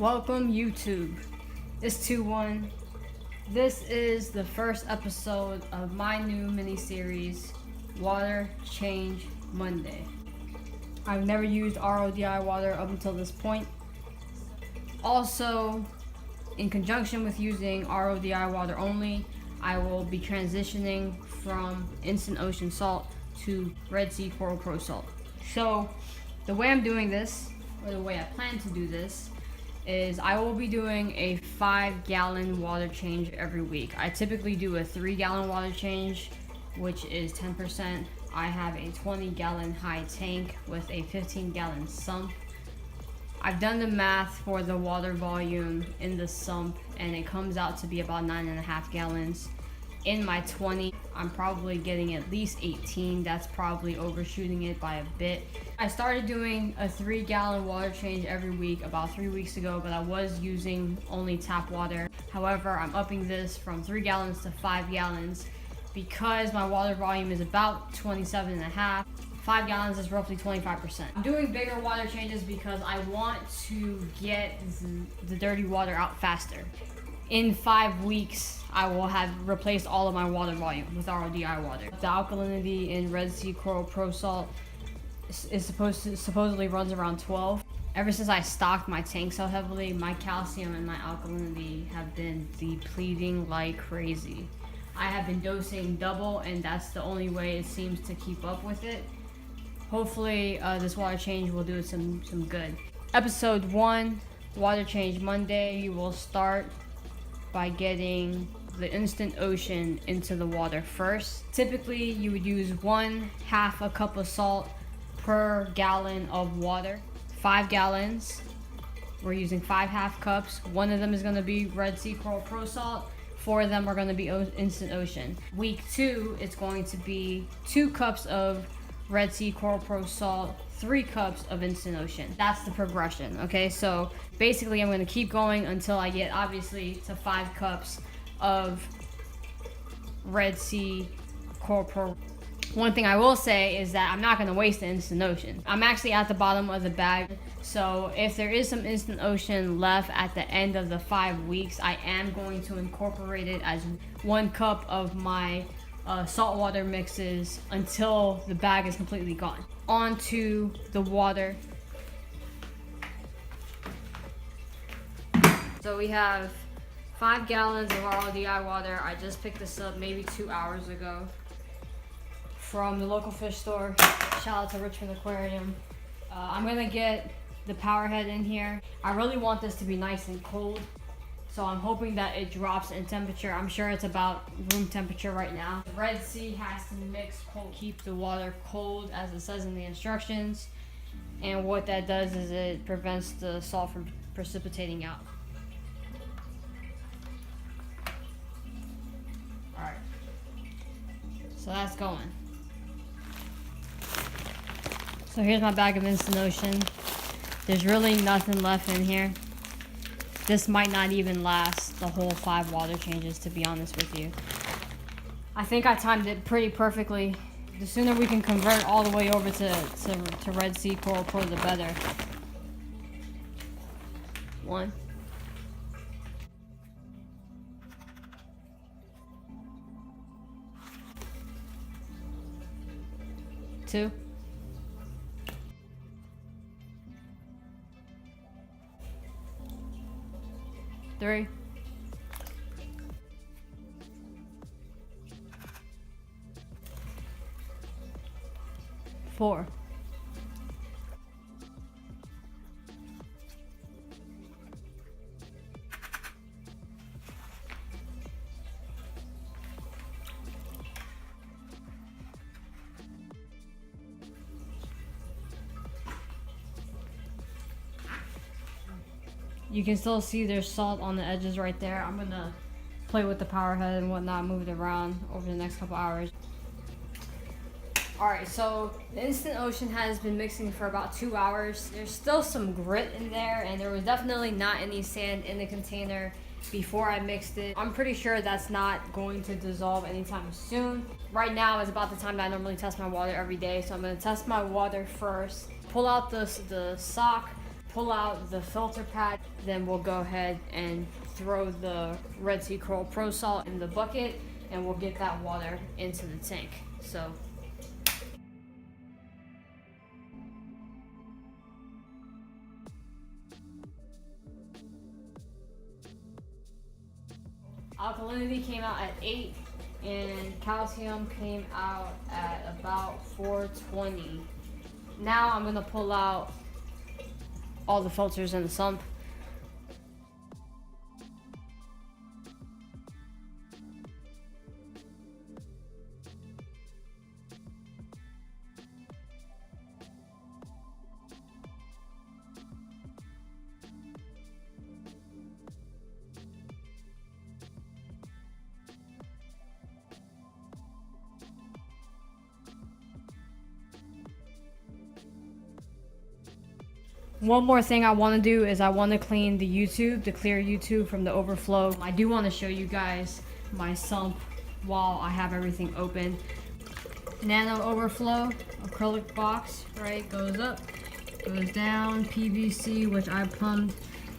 Welcome YouTube. It's 2-1. This is the first episode of my new mini-series, Water Change Monday. I've never used RODI water up until this point. Also, in conjunction with using RODI water only, I will be transitioning from instant ocean salt to Red Sea Coral Pro salt. So, the way I'm doing this, or the way I plan to do this, is I will be doing a 5-gallon water change every week. I typically do a 3-gallon water change, which is 10%. I have a 20-gallon high tank with a 15-gallon sump. I've done the math for the water volume in the sump, and it comes out to be about 9.5 gallons. In my 20, I'm probably getting at least 18. That's probably overshooting it by a bit. I started doing a 3-gallon water change every week about 3 weeks ago, but I was using only tap water. However, I'm upping this from 3 gallons to 5 gallons because my water volume is about 27.5. 5 gallons is roughly 25%. I'm doing bigger water changes because I want to get the dirty water out faster. In 5 weeks, I will have replaced all of my water volume with RODI water. The alkalinity in Red Sea Coral Pro Salt is supposedly runs around 12. Ever since I stocked my tank so heavily, my calcium and my alkalinity have been depleting like crazy. I have been dosing double, and that's the only way it seems to keep up with it. Hopefully, this water change will do it some good. Episode 1, Water Change Monday. You will start by getting the instant ocean into the water first. Typically, you would use 1/2 a cup of salt per gallon of water. 5 gallons, we're using 5 half cups. One of them is going to be Red Sea Coral Pro Salt. 4 of them are going to be instant ocean. Week 2, it's going to be 2 cups of Red Sea Coral Pro Salt, 3 cups of instant ocean. That's the progression, okay? So basically I'm gonna keep going until I get obviously to 5 cups of Red Sea Coral Pro. One thing I will say is that I'm not gonna waste the instant ocean. I'm actually at the bottom of the bag, so if there is some instant ocean left at the end of the 5 weeks, I am going to incorporate it as 1 cup of my saltwater mixes until the bag is completely gone. On to the water. So we have 5 gallons of RODI water. I just picked this up maybe 2 hours ago from the local fish store. Shout out to Richmond Aquarium. I'm gonna get the power head in here. I really want this to be nice and cold, so I'm hoping that it drops in temperature. I'm sure it's about room temperature right now. The Red Sea has to mix cold, keep the water cold as it says in the instructions. And what that does is it prevents the salt from precipitating out. Alright, so that's going. So here's my bag of instant ocean. There's really nothing left in here. This might not even last the whole 5 water changes, to be honest with you. I think I timed it pretty perfectly. The sooner we can convert all the way over to Red Sea Coral Pro, the better. 1. 2. 3. 4. 'You can still see there's salt on the edges right there. I'm gonna play with the power head and whatnot, move it around over the next couple hours. Alright, so the instant ocean has been mixing for about 2 hours. There's still some grit in there, and there was definitely not any sand in the container before I mixed it. I'm pretty sure that's not going to dissolve anytime soon. Right now is about the time that I normally test my water every day, so I'm gonna test my water first, pull out the sock, pull out the filter pad, then we'll go ahead and throw the Red Sea Coral Pro Salt in the bucket, and we'll get that water into the tank. So alkalinity came out at 8, and calcium came out at about 420. Now I'm gonna pull out all the filters in the sump. One more thing I want to do is I want to clean the YouTube, the clear YouTube from the overflow. I do want to show you guys my sump while I have everything open. Nano overflow, acrylic box, right? Goes up, goes down, PVC, which I plumbed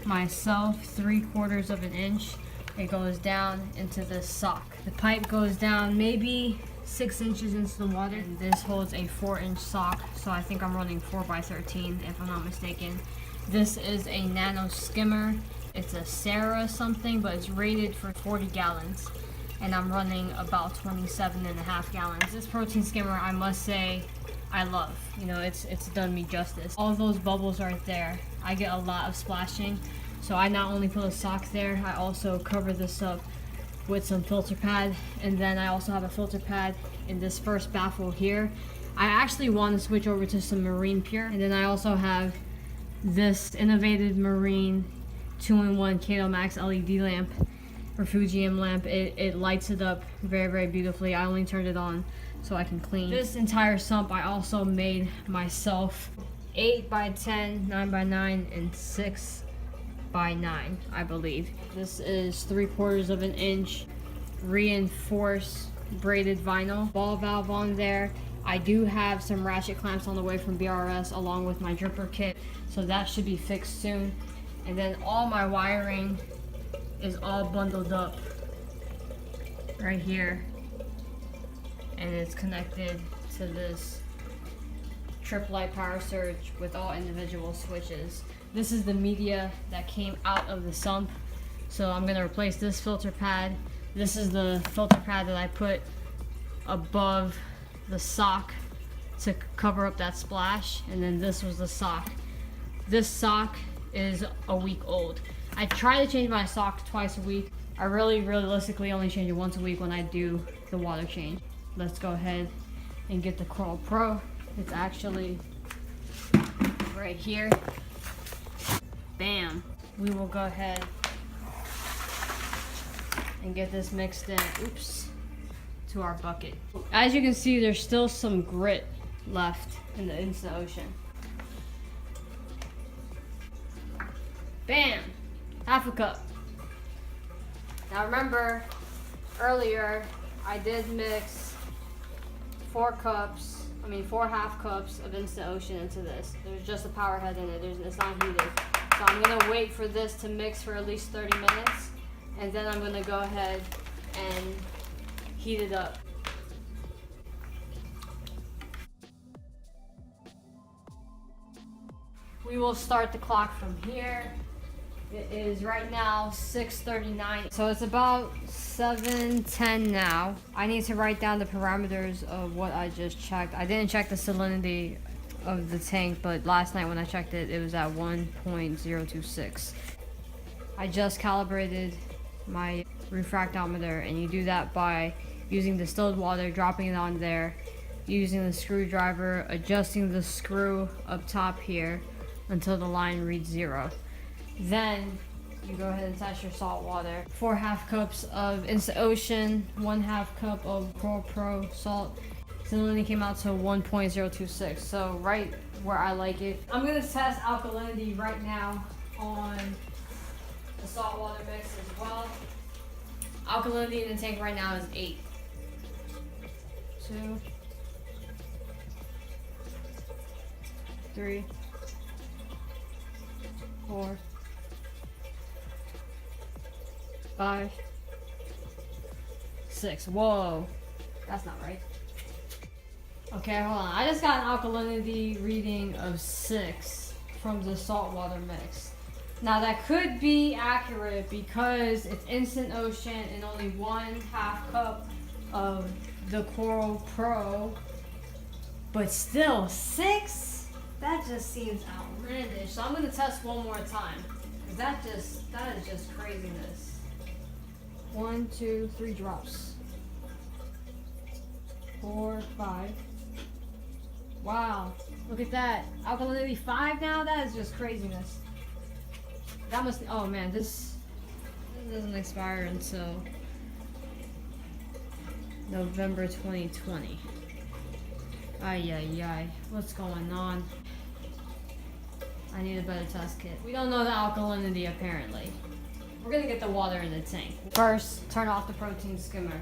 myself, 3/4 of an inch. It goes down into this sock. The pipe goes down maybe 6 inches into the water. And this holds a 4-inch sock, so I think I'm running 4x13 if I'm not mistaken. This is a nano skimmer. It's a Sarah something, but it's rated for 40 gallons. And I'm running about 27.5 gallons. This protein skimmer, I must say, I love. You know, it's done me justice. All those bubbles right there, I get a lot of splashing. So I not only put a sock there, I also cover this up with some filter pad, and then I also have a filter pad in this first baffle here. I actually want to switch over to some Marine Pure, and then I also have this Innovative Marine 2-in-1 Kato Max LED lamp, refugium lamp. It lights it up very, very beautifully. I only turned it on so I can clean. This entire sump I also made myself, 8x10, 9x9, and 6x9, I believe. This is 3/4 of an inch reinforced braided vinyl. Ball valve on there. I do have some ratchet clamps on the way from BRS along with my dripper kit, so that should be fixed soon. And then all my wiring is all bundled up right here, and it's connected to this trip light power surge with all individual switches. This is the media that came out of the sump, so I'm gonna replace this filter pad. This is the filter pad that I put above the sock to cover up that splash, and then this was the sock. This sock is a week old. I try to change my sock twice a week. I really realistically only change it once a week when I do the water change. Let's go ahead and get the Coral Pro. It's actually right here. Bam. We will go ahead and get this mixed in, to our bucket. As you can see, there's still some grit left in the instant ocean. Bam! Half a cup. Now remember, earlier I did mix 4 half cups of instant ocean into this. There's just a power head in it. It's not heated. So I'm gonna wait for this to mix for at least 30 minutes, and then I'm gonna go ahead and heat it up. We will start the clock from here. It is right now 6:39, so it's about 7:10 now. I need to write down the parameters of what I just checked. I didn't check the salinity of the tank, but last night when I checked it, it was at 1.026. I just calibrated my refractometer, and you do that by using distilled water, dropping it on there, using the screwdriver, adjusting the screw up top here until the line reads 0. Then you go ahead and test your salt water. 4 half cups of Instant Ocean, 1 half cup of Coral Pro salt. Salinity came out to 1.026, so right where I like it. I'm gonna test alkalinity right now on the salt water mix as well. Alkalinity in the tank right now is 8. 2, 3, 4, 5, 6. Whoa, that's not right. Okay, hold on. I just got an alkalinity reading of 6 from the saltwater mix. Now that could be accurate because it's instant ocean and only 1/2 cup of the Coral Pro, but still 6? That just seems outlandish. So I'm gonna test one more time, because that is just craziness. 1, 2, 3 drops. 4, 5. Wow, look at that. Alkalinity 5 now? That is just craziness. That must, oh man, this doesn't expire until November 2020. Ay, ay, ay. What's going on? I need a better test kit. We don't know the alkalinity, apparently. We're gonna get the water in the tank. First, turn off the protein skimmer.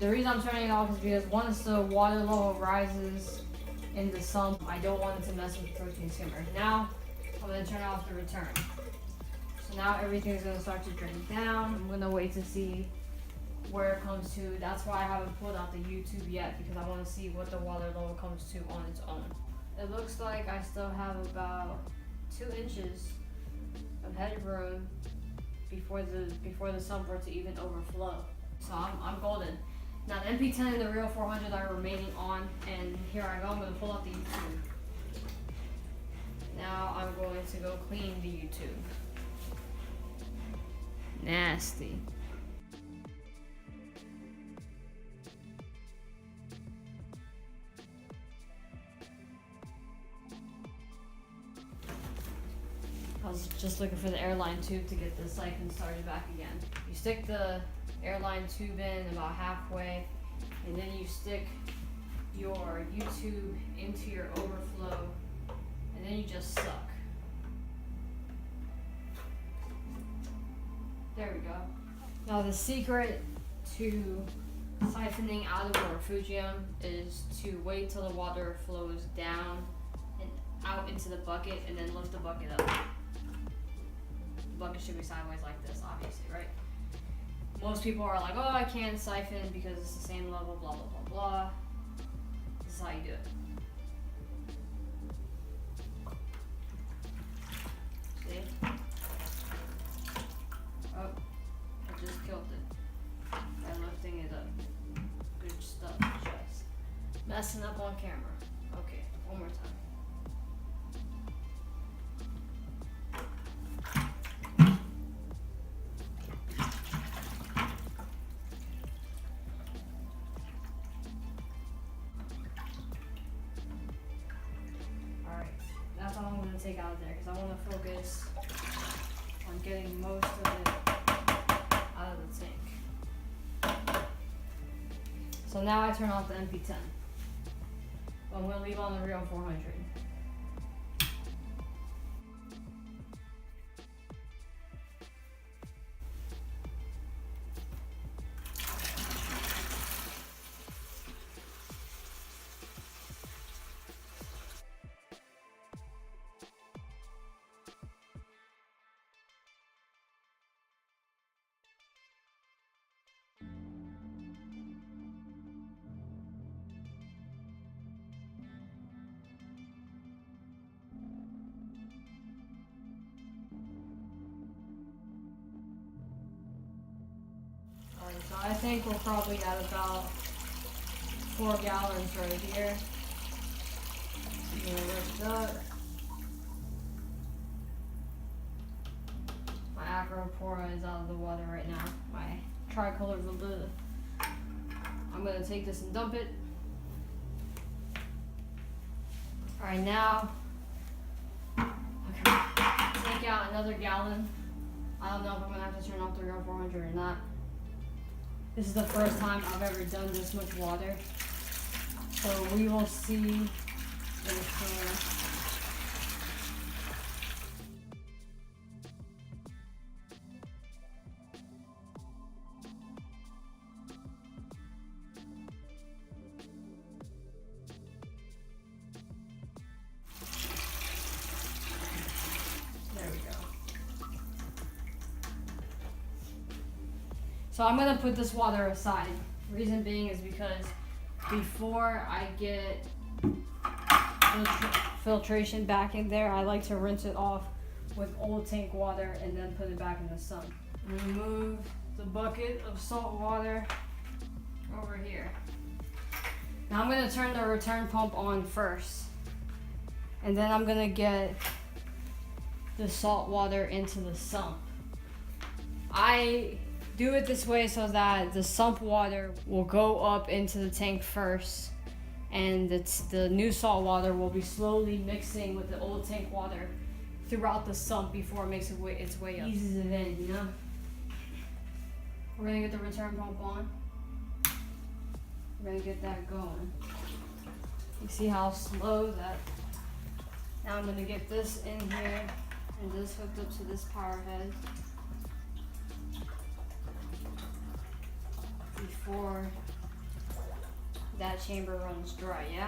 The reason I'm turning it off is because once the water level rises in the sump, I don't want it to mess with the protein skimmer. Now, I'm gonna turn off the return. So now everything's gonna start to drain down. I'm gonna wait to see where it comes to. That's why I haven't pulled out the YouTube yet, because I want to see what the water level comes to on its own. It looks like I still have about 2 inches of headroom before the sump were to even overflow. So I'm golden. Now the MP10 and the Real 400 are remaining on, and here I go. I'm going to pull out the YouTube. Now I'm going to go clean the YouTube. Nasty. I was just looking for the airline tube to get the siphon started back again. You stick the airline tube in about halfway, and then you stick your YouTube into your overflow, and then you just suck. There we go. Now the secret to siphoning out of your refugium is to wait till the water flows down and out into the bucket, and then lift the bucket up. The bucket should be sideways like this, obviously, right? Most people are like, oh, I can't siphon because it's the same level, blah, blah, blah, blah. This is how you do it. See? Oh, I just killed it by lifting it up. Good stuff, just messing up on camera. Okay, one more time. That's all I'm going to take out of there, because I want to focus on getting most of it out of the tank. So now I turn off the MP10. But I'm going to leave on the Real 400. So I think we're probably at about 4 gallons right here. I'm gonna lift up. My Acropora is out of the water right now. My tricolor blue. I'm gonna take this and dump it. Alright, now I'm gonna take out another gallon. I don't know if I'm gonna have to turn off the Real 400 or not. This is the first time I've ever done this much water. So we will see if So I'm gonna put this water aside. Reason being is because before I get filtration back in there, I like to rinse it off with old tank water and then put it back in the sun. I'm gonna move the bucket of salt water over here. Now I'm gonna turn the return pump on first, and then I'm gonna get the salt water into the sump. I do it this way so that the sump water will go up into the tank first, and the new salt water will be slowly mixing with the old tank water throughout the sump before it makes its way up. Eases it in, you know? We're gonna get the return pump on. We're gonna get that going. You see how slow that. Now I'm gonna get this in here and this hooked up to this power head before that chamber runs dry, yeah?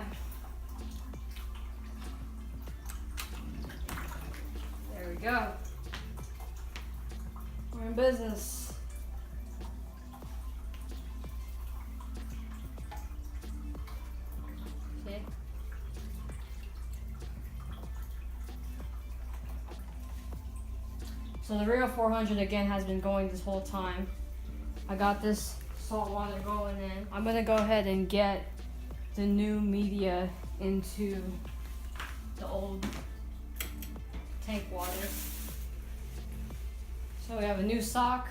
There we go. We're in business. Okay. So the Rio 400 again has been going this whole time. I got this salt water going in. I'm gonna go ahead and get the new media into the old tank water. So we have a new sock,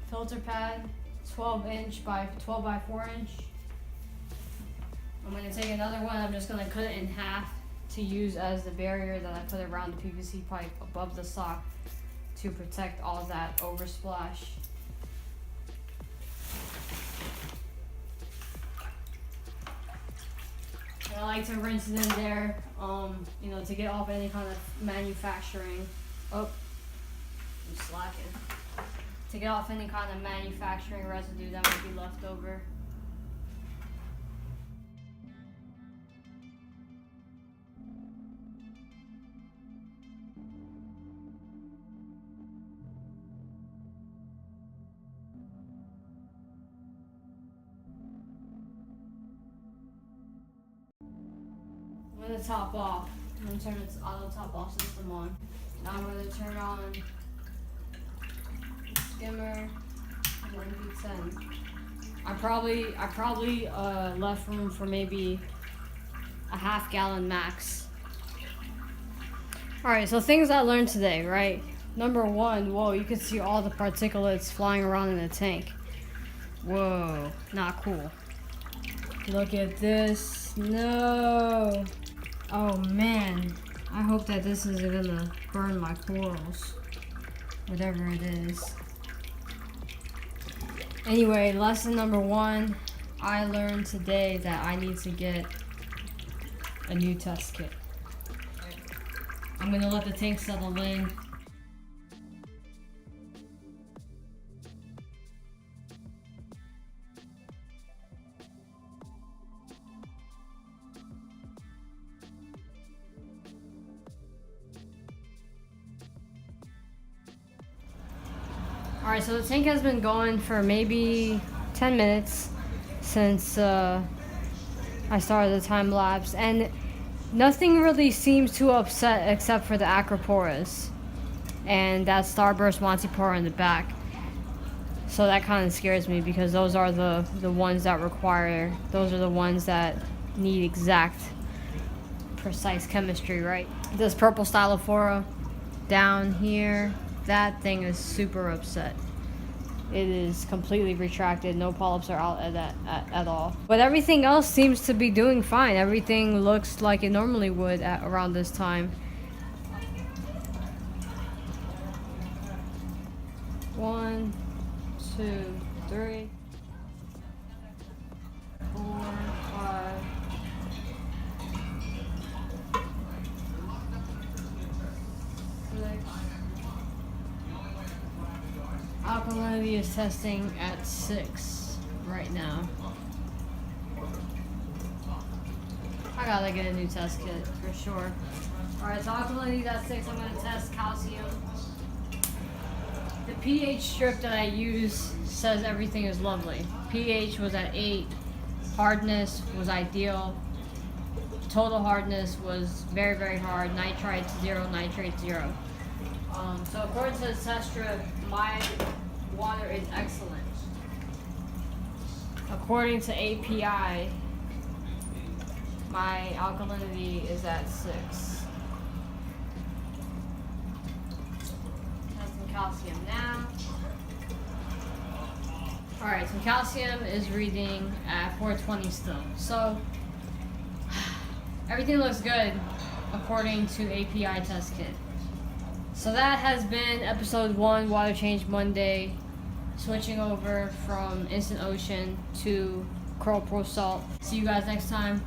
filter pad, 12" by 12" by 4". I'm gonna take another one. I'm just gonna cut it in half to use as the barrier that I put around the PVC pipe above the sock to protect all that oversplash. And I like to rinse it in there, you know, to get off any kind of manufacturing. Oh, I'm slacking. To get off any kind of manufacturing residue that might be left over. I'm gonna top off. I'm gonna turn its auto top off system on. Now I'm gonna turn on the skimmer and then D10. I probably left room for maybe a ½ gallon max. Alright, so things I learned today, right? Number one, whoa, you can see all the particulates flying around in the tank. Whoa, not cool. Look at this. No. Oh man, I hope that this isn't gonna burn my corals, whatever it is. Anyway, lesson number one, I learned today that I need to get a new test kit. I'm gonna let the tank settle in. Alright, so the tank has been going for maybe 10 minutes since I started the time lapse, and nothing really seems too upset except for the acroporas and that starburst montipora in the back. So that kind of scares me because those are the ones that those are the ones that need exact, precise chemistry, right? This purple stylophora down here, that thing is super upset. It is completely retracted. No polyps are out at all. But everything else seems to be doing fine. Everything looks like it normally would at around this time. 1, 2, 3, 4, 5. Alkalinity is testing at 6 right now. I gotta get a new test kit for sure. Alright, so alkalinities at 6, I'm gonna test calcium. The pH strip that I use says everything is lovely. pH was at 8, hardness was ideal, total hardness was very, very hard, nitrite 0, nitrate 0. So according to the test strip, my water is excellent. According to API, my alkalinity is at 6. Testing calcium now. Alright, so calcium is reading at 420 still. So everything looks good according to API test kit. So that has been episode 1, Water Change Monday, switching over from Instant Ocean to Coral Pro Salt. See you guys next time.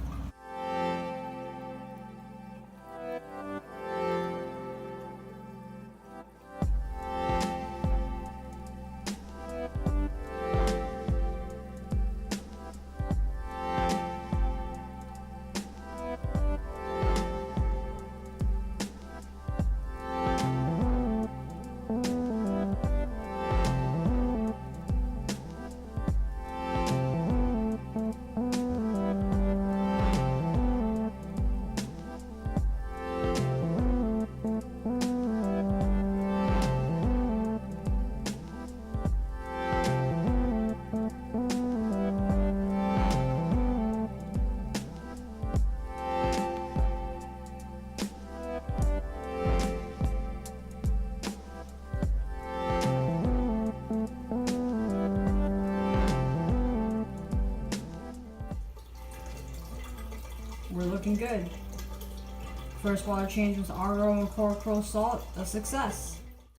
We're looking good. First water change with RO and Coral Pro Salt, a success.